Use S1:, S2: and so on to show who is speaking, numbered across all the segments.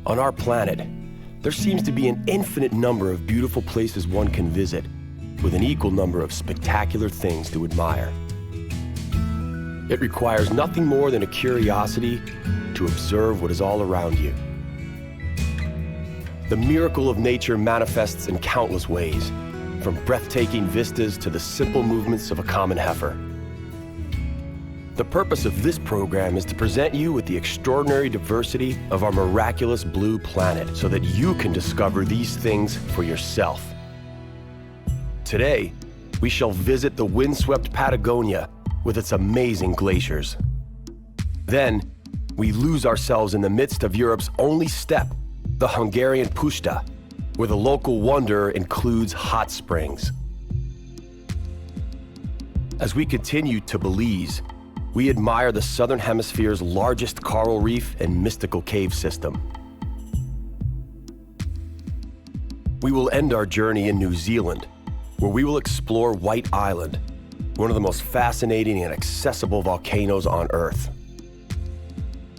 S1: On our planet, there seems to be an infinite number of beautiful places one can visit, with an equal number of spectacular things to admire. It requires nothing more than a curiosity to observe what is all around you. The miracle of nature manifests in countless ways, from breathtaking vistas to the simple movements of a common heifer. The purpose of this program is to present you with the extraordinary diversity of our miraculous blue planet so that you can discover these things for yourself. Today, we shall visit the windswept Patagonia with its amazing glaciers. Then, we lose ourselves in the midst of Europe's only steppe, the Hungarian Pustza, where the local wonder includes hot springs. As we continue to Belize, we admire the southern hemisphere's largest coral reef and mystical cave system. We will end our journey in New Zealand, where we will explore White Island, one of the most fascinating and accessible volcanoes on Earth.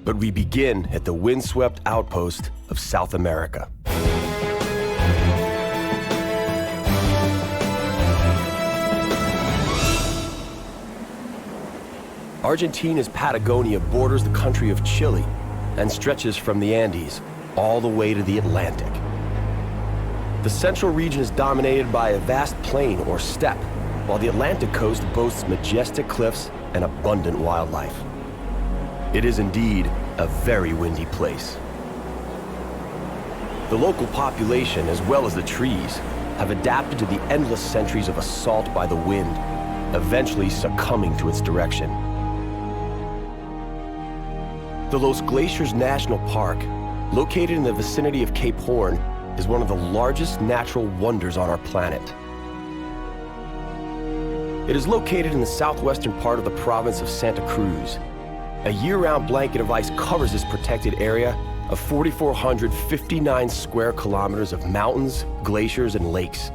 S1: But we begin at the windswept outpost of South America. Argentina's Patagonia borders the country of Chile and stretches from the Andes all the way to the Atlantic. The central region is dominated by a vast plain or steppe, while the Atlantic coast boasts majestic cliffs and abundant wildlife. It is indeed a very windy place. The local population, as well as the trees, have adapted to the endless centuries of assault by the wind, eventually succumbing to its direction. The Los Glaciers National Park, located in the vicinity of Cape Horn, is one of the largest natural wonders on our planet. It is located in the southwestern part of the province of Santa Cruz. A year-round blanket of ice covers this protected area of 4,459 square kilometers of mountains, glaciers, and lakes.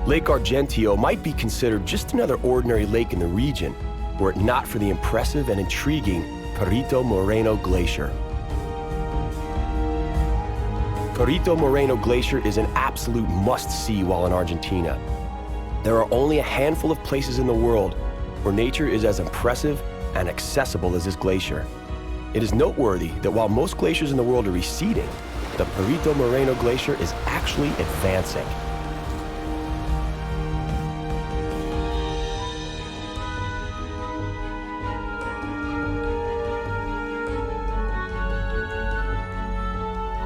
S1: Lake Argentino might be considered just another ordinary lake in the region, were it not for the impressive and intriguing Perito Moreno Glacier. Perito Moreno Glacier is an absolute must-see while in Argentina. There are only a handful of places in the world where nature is as impressive and accessible as this glacier. It is noteworthy that while most glaciers in the world are receding, the Perito Moreno Glacier is actually advancing.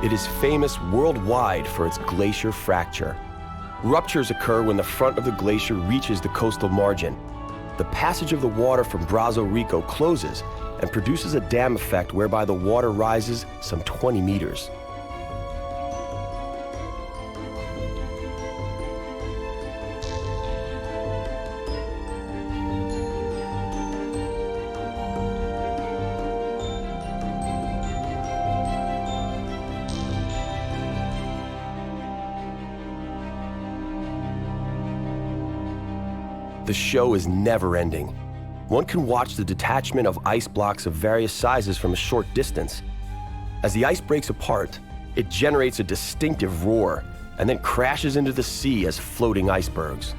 S1: It is famous worldwide for its glacier fracture. Ruptures occur when the front of the glacier reaches the coastal margin. The passage of the water from Brazo Rico closes and produces a dam effect whereby the water rises some 20 meters. The show is never-ending. One can watch the detachment of ice blocks of various sizes from a short distance. As the ice breaks apart, it generates a distinctive roar and then crashes into the sea as floating icebergs.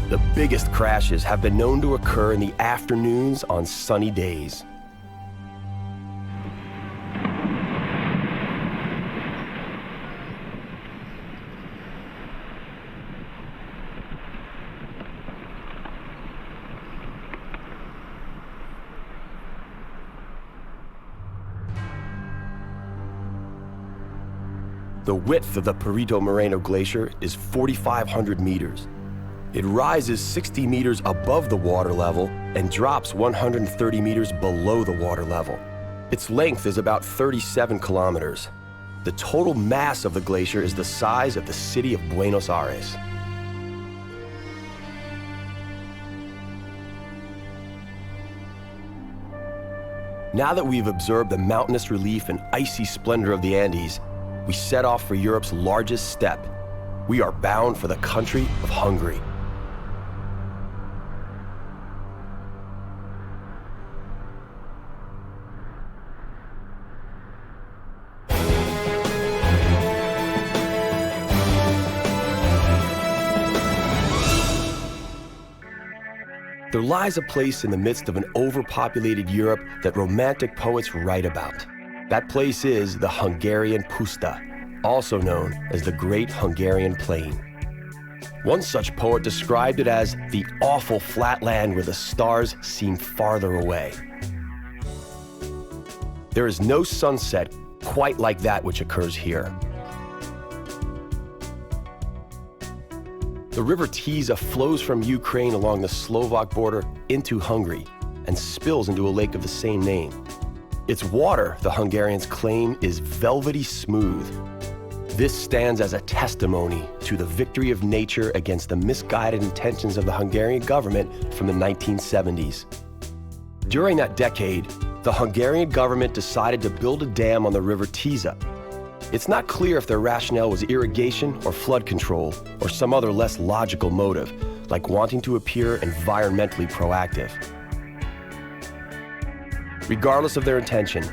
S1: The biggest crashes have been known to occur in the afternoons on sunny days. The width of the Perito Moreno Glacier is 4,500 meters. It rises 60 meters above the water level and drops 130 meters below the water level. Its length is about 37 kilometers. The total mass of the glacier is the size of the city of Buenos Aires. Now that we've observed the mountainous relief and icy splendor of the Andes, we set off for Europe's largest steppe. We are bound for the country of Hungary. There lies a place in the midst of an overpopulated Europe that romantic poets write about. That place is the Hungarian Pustza, also known as the Great Hungarian Plain. One such poet described it as the awful flat land where the stars seem farther away. There is no sunset quite like that which occurs here. The river Tisza flows from Ukraine along the Slovak border into Hungary and spills into a lake of the same name. Its water, the Hungarians claim, is velvety smooth. This stands as a testimony to the victory of nature against the misguided intentions of the Hungarian government from the 1970s. During that decade, the Hungarian government decided to build a dam on the river Tisza. It's not clear if their rationale was irrigation or flood control or some other less logical motive, like wanting to appear environmentally proactive. Regardless of their intention,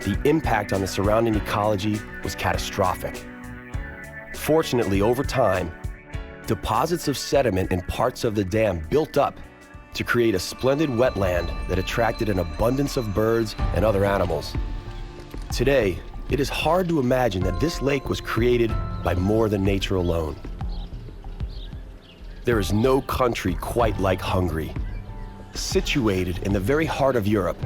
S1: the impact on the surrounding ecology was catastrophic. Fortunately, over time, deposits of sediment in parts of the dam built up to create a splendid wetland that attracted an abundance of birds and other animals. Today, it is hard to imagine that this lake was created by more than nature alone. There is no country quite like Hungary. Situated in the very heart of Europe,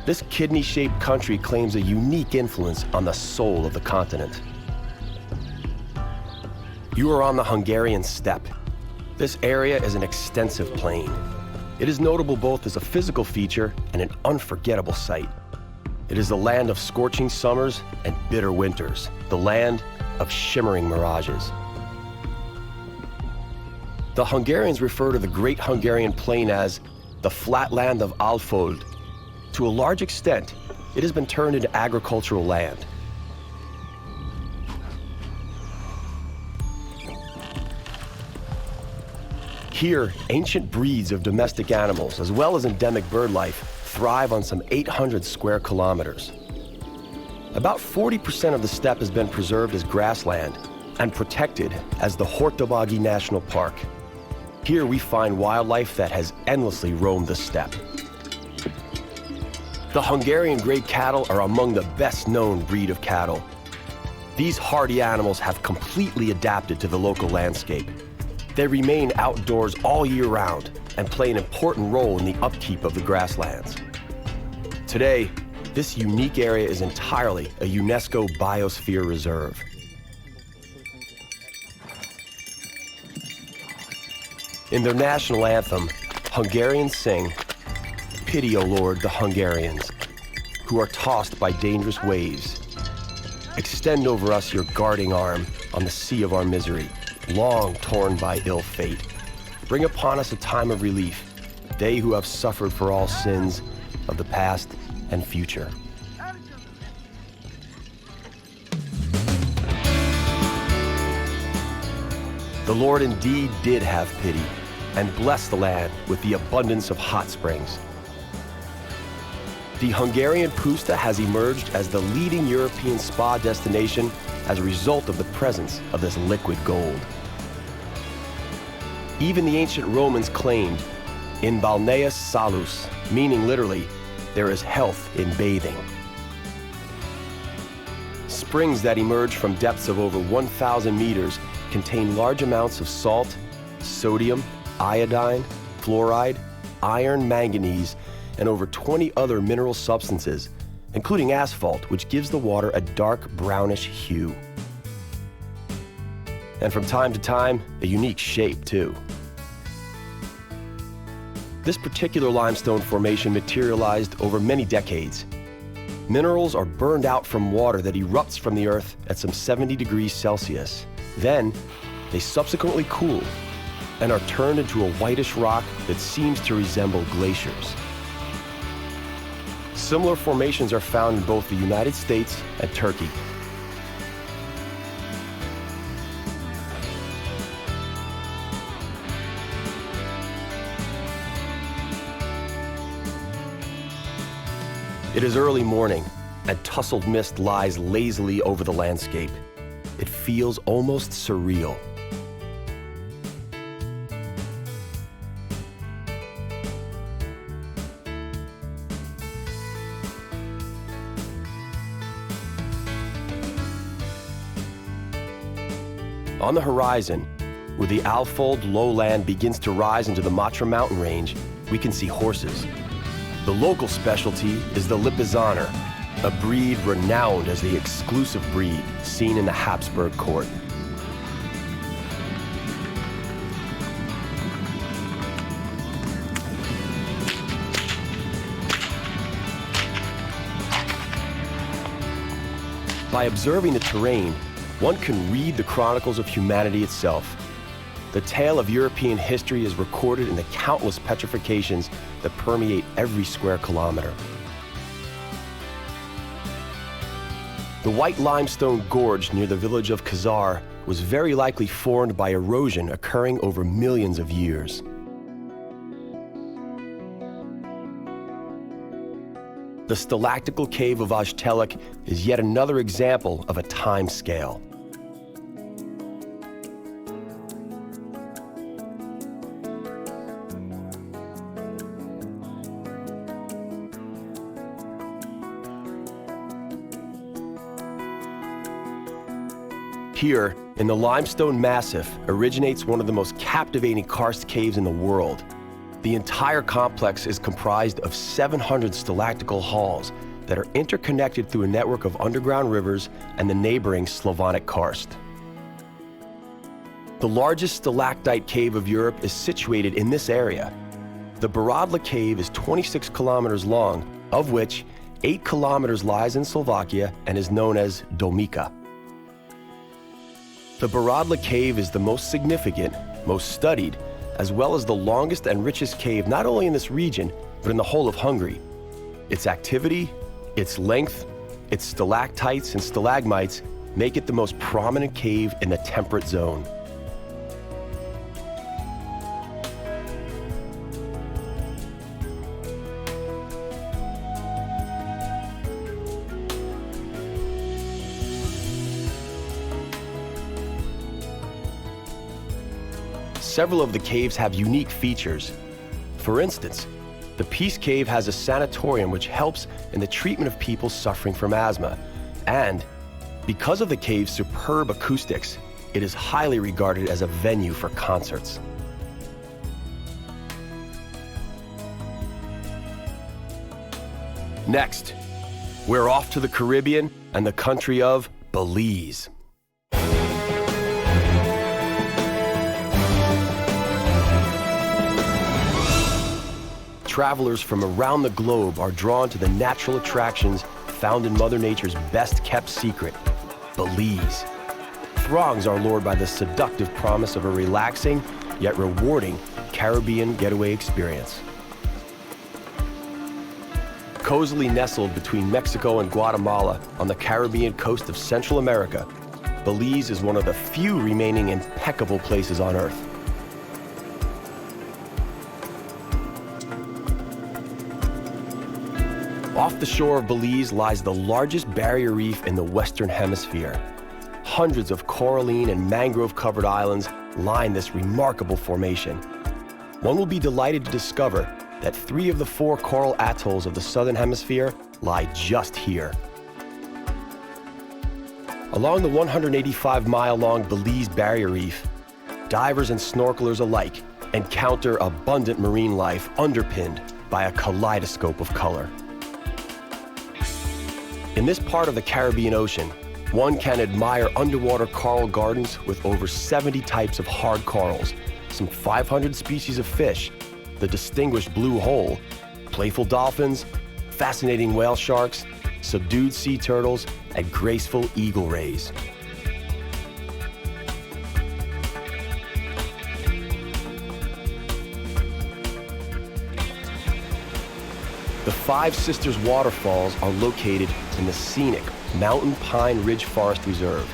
S1: this kidney-shaped country claims a unique influence on the soul of the continent. You are on the Hungarian steppe. This area is an extensive plain. It is notable both as a physical feature and an unforgettable sight. It is the land of scorching summers and bitter winters, the land of shimmering mirages. The Hungarians refer to the Great Hungarian Plain as the flatland of Alföld. To a large extent, it has been turned into agricultural land. Here, ancient breeds of domestic animals, as well as endemic bird life, thrive on some 800 square kilometers. About 40% of the steppe has been preserved as grassland and protected as the Hortobágy National Park. Here we find wildlife that has endlessly roamed the steppe. The Hungarian grey cattle are among the best-known breed of cattle. These hardy animals have completely adapted to the local landscape. They remain outdoors all year round and play an important role in the upkeep of the grasslands. Today, this unique area is entirely a UNESCO Biosphere Reserve. In their national anthem, Hungarians sing, "Pity, O Lord, the Hungarians, who are tossed by dangerous waves. Extend over us your guarding arm on the sea of our misery, long torn by ill fate. Bring upon us a time of relief, they who have suffered for all sins of the past and future." The Lord indeed did have pity and blessed the land with the abundance of hot springs. The Hungarian Pustza has emerged as the leading European spa destination as a result of the presence of this liquid gold. Even the ancient Romans claimed, "In balneus salus," meaning literally, there is health in bathing. Springs that emerge from depths of over 1,000 meters contain large amounts of salt, sodium, iodine, fluoride, iron, manganese, and over 20 other mineral substances, including asphalt, which gives the water a dark brownish hue. And from time to time, a unique shape, too. This particular limestone formation materialized over many decades. Minerals are burned out from water that erupts from the earth at some 70 degrees Celsius. Then, they subsequently cool and are turned into a whitish rock that seems to resemble glaciers. Similar formations are found in both the United States and Turkey. It is early morning, and tousled mist lies lazily over the landscape. It feels almost surreal. On the horizon, where the Alfold lowland begins to rise into the Matra mountain range, we can see horses. The local specialty is the Lipizzaner, a breed renowned as the exclusive breed seen in the Habsburg court. By observing the terrain, one can read the chronicles of humanity itself. The tale of European history is recorded in the countless petrifications that permeate every square kilometer. The white limestone gorge near the village of Kazar was very likely formed by erosion occurring over millions of years. The stalactical cave of Ojtelik is yet another example of a time scale. Here, in the limestone massif, originates one of the most captivating karst caves in the world. The entire complex is comprised of 700 stalactical halls that are interconnected through a network of underground rivers and the neighboring Slavonic karst. The largest stalactite cave of Europe is situated in this area. The Borodla cave is 26 kilometers long, of which 8 kilometers lies in Slovakia and is known as Dolmica. The Borodla cave is the most significant, most studied, as well as the longest and richest cave not only in this region, but in the whole of Hungary. Its activity, its length, its stalactites and stalagmites make it the most prominent cave in the temperate zone. Several of the caves have unique features. For instance, the Peace Cave has a sanatorium which helps in the treatment of people suffering from asthma. And because of the cave's superb acoustics, it is highly regarded as a venue for concerts. Next, we're off to the Caribbean and the country of Belize. Travelers from around the globe are drawn to the natural attractions found in Mother Nature's best-kept secret, Belize. Throngs are lured by the seductive promise of a relaxing, yet rewarding, Caribbean getaway experience. Cozily nestled between Mexico and Guatemala on the Caribbean coast of Central America, Belize is one of the few remaining impeccable places on Earth. Off the shore of Belize lies the largest barrier reef in the Western Hemisphere. Hundreds of coralline and mangrove-covered islands line this remarkable formation. One will be delighted to discover that 3 of the 4 coral atolls of the Southern Hemisphere lie just here. Along the 185-mile-long Belize Barrier Reef, divers and snorkelers alike encounter abundant marine life underpinned by a kaleidoscope of color. In this part of the Caribbean Ocean, one can admire underwater coral gardens with over 70 types of hard corals, some 500 species of fish, the distinguished blue hole, playful dolphins, fascinating whale sharks, subdued sea turtles, and graceful eagle rays. The Five Sisters waterfalls are located in the scenic Mountain Pine Ridge Forest Reserve.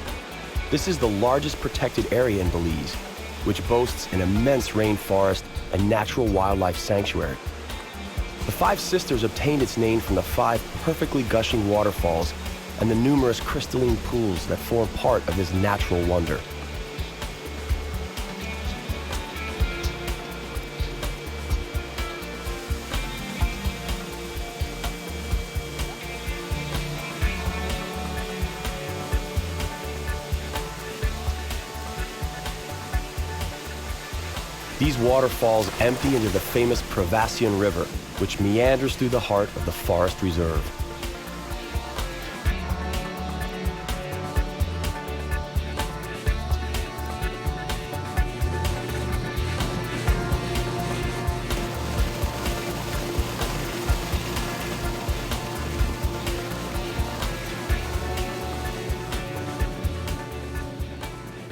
S1: This is the largest protected area in Belize, which boasts an immense rainforest and natural wildlife sanctuary. The Five Sisters obtained its name from the five perfectly gushing waterfalls and the numerous crystalline pools that form part of this natural wonder. These waterfalls empty into the famous Provacian River, which meanders through the heart of the forest reserve.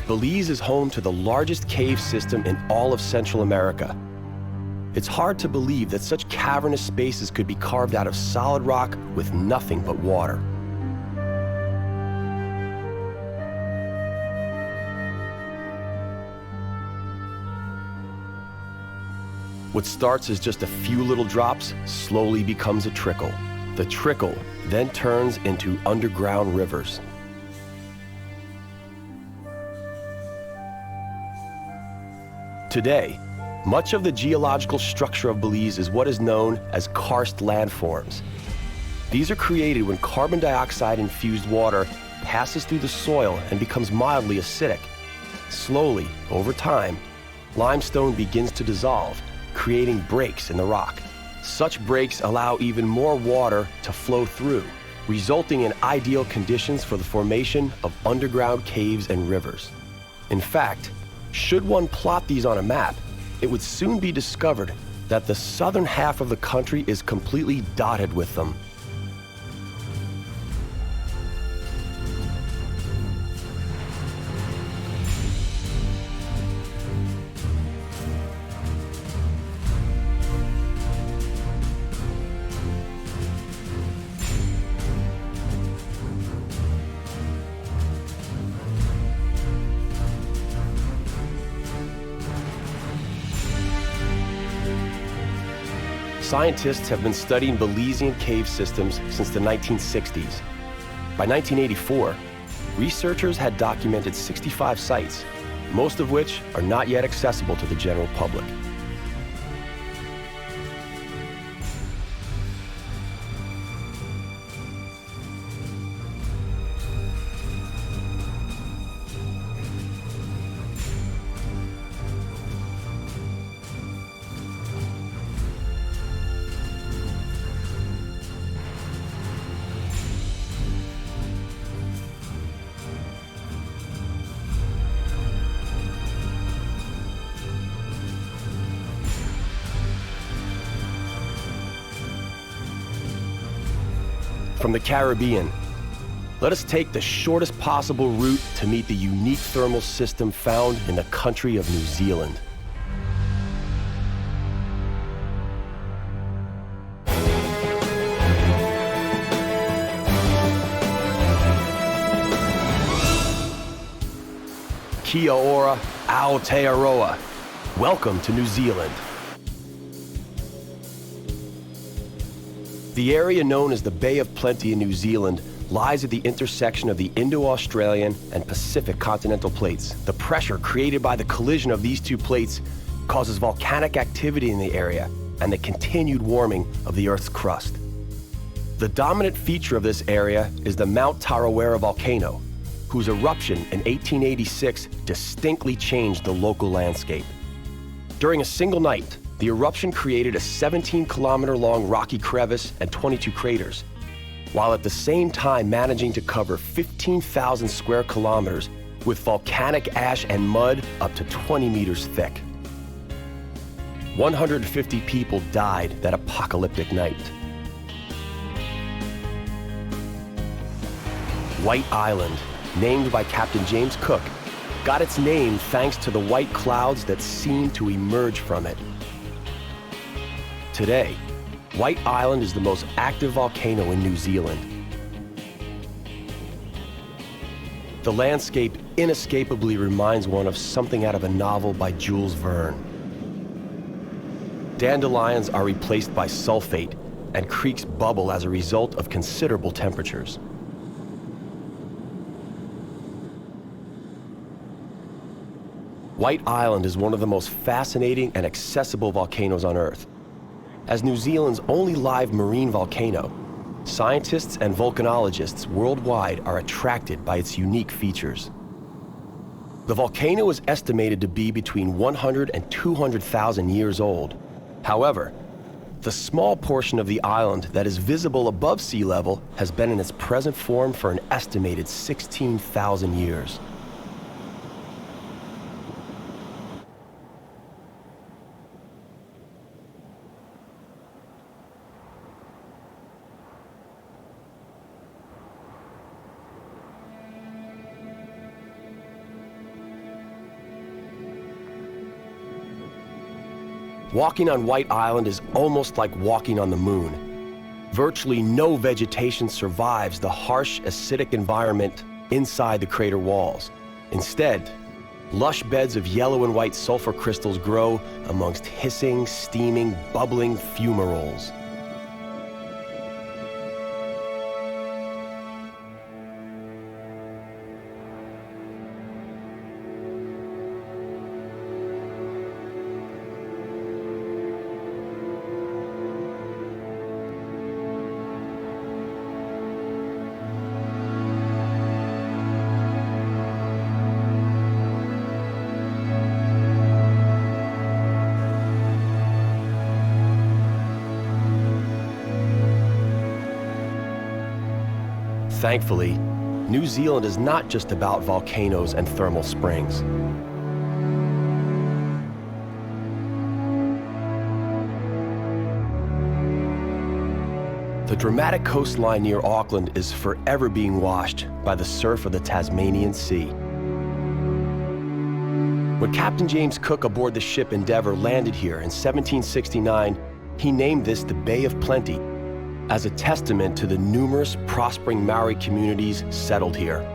S1: Belize is home to the largest cave system in all of Central America. It's hard to believe that such cavernous spaces could be carved out of solid rock with nothing but water. What starts as just a few little drops slowly becomes a trickle. The trickle then turns into underground rivers. Today, much of the geological structure of Belize is what is known as karst landforms. These are created when carbon dioxide-infused water passes through the soil and becomes mildly acidic. Slowly, over time, limestone begins to dissolve, creating breaks in the rock. Such breaks allow even more water to flow through, resulting in ideal conditions for the formation of underground caves and rivers. In fact, should one plot these on a map, it would soon be discovered that the southern half of the country is completely dotted with them. Scientists have been studying Belizean cave systems since the 1960s. By 1984, researchers had documented 65 sites, most of which are not yet accessible to the general public. From the Caribbean, let us take the shortest possible route to meet the unique thermal system found in the country of New Zealand. Kia ora, Aotearoa. Welcome to New Zealand. The area known as the Bay of Plenty in New Zealand lies at the intersection of the Indo-Australian and Pacific continental plates. The pressure created by the collision of these two plates causes volcanic activity in the area and the continued warming of the Earth's crust. The dominant feature of this area is the Mount Tarawera volcano, whose eruption in 1886 distinctly changed the local landscape. During a single night, the eruption created a 17-kilometer-long rocky crevice and 22 craters, while at the same time managing to cover 15,000 square kilometers with volcanic ash and mud up to 20 meters thick. 150 people died that apocalyptic night. White Island, named by Captain James Cook, got its name thanks to the white clouds that seemed to emerge from it. Today, White Island is the most active volcano in New Zealand. The landscape inescapably reminds one of something out of a novel by Jules Verne. Dandelions are replaced by sulfate, and creeks bubble as a result of considerable temperatures. White Island is one of the most fascinating and accessible volcanoes on Earth. As New Zealand's only live marine volcano, scientists and volcanologists worldwide are attracted by its unique features. The volcano is estimated to be between 100 and 200,000 years old. However, the small portion of the island that is visible above sea level has been in its present form for an estimated 16,000 years. Walking on White Island is almost like walking on the moon. Virtually no vegetation survives the harsh, acidic environment inside the crater walls. Instead, lush beds of yellow and white sulfur crystals grow amongst hissing, steaming, bubbling fumaroles. Thankfully, New Zealand is not just about volcanoes and thermal springs. The dramatic coastline near Auckland is forever being washed by the surf of the Tasmanian Sea. When Captain James Cook aboard the ship Endeavour landed here in 1769, he named this the Bay of Plenty, as a testament to the numerous prospering Maori communities settled here.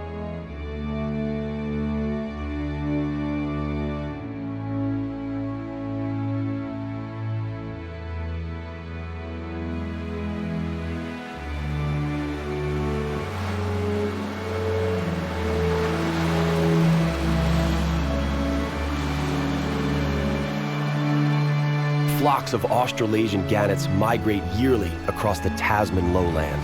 S1: Flocks of Australasian gannets migrate yearly across the Tasman lowland.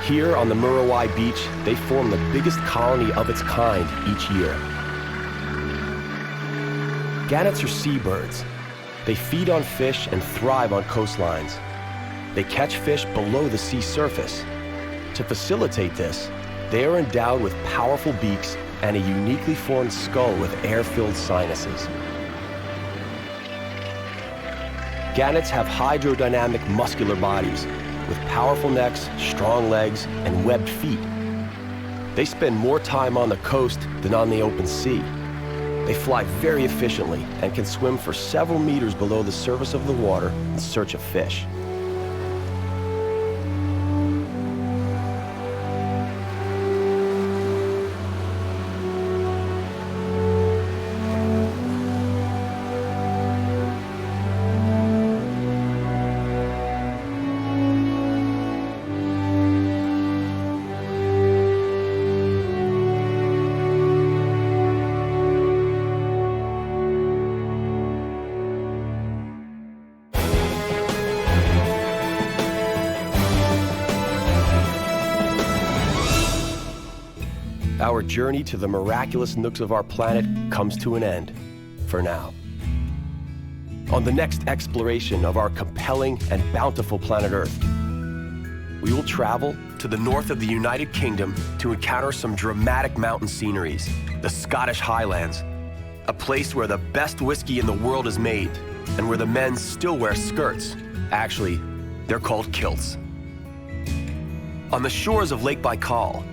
S1: Here on the Muriwai beach, they form the biggest colony of its kind each year. Gannets are seabirds. They feed on fish and thrive on coastlines. They catch fish below the sea surface. To facilitate this, they are endowed with powerful beaks and a uniquely formed skull with air-filled sinuses. Gannets have hydrodynamic muscular bodies with powerful necks, strong legs, and webbed feet. They spend more time on the coast than on the open sea. They fly very efficiently and can swim for several meters below the surface of the water in search of fish. Our journey to the miraculous nooks of our planet comes to an end, for now. On the next exploration of our compelling and bountiful planet Earth, we will travel to the north of the United Kingdom to encounter some dramatic mountain sceneries, the Scottish Highlands, a place where the best whiskey in the world is made, and where the men still wear skirts. Actually, they're called kilts. On the shores of Lake Baikal,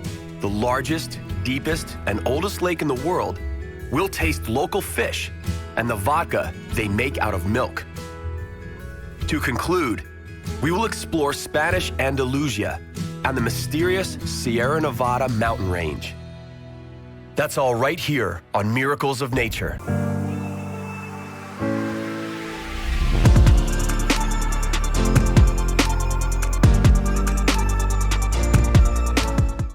S1: the largest, deepest, and oldest lake in the world, we'll taste local fish and the vodka they make out of milk. To conclude, we will explore Spanish Andalusia and the mysterious Sierra Nevada mountain range. That's all right here on Miracles of Nature.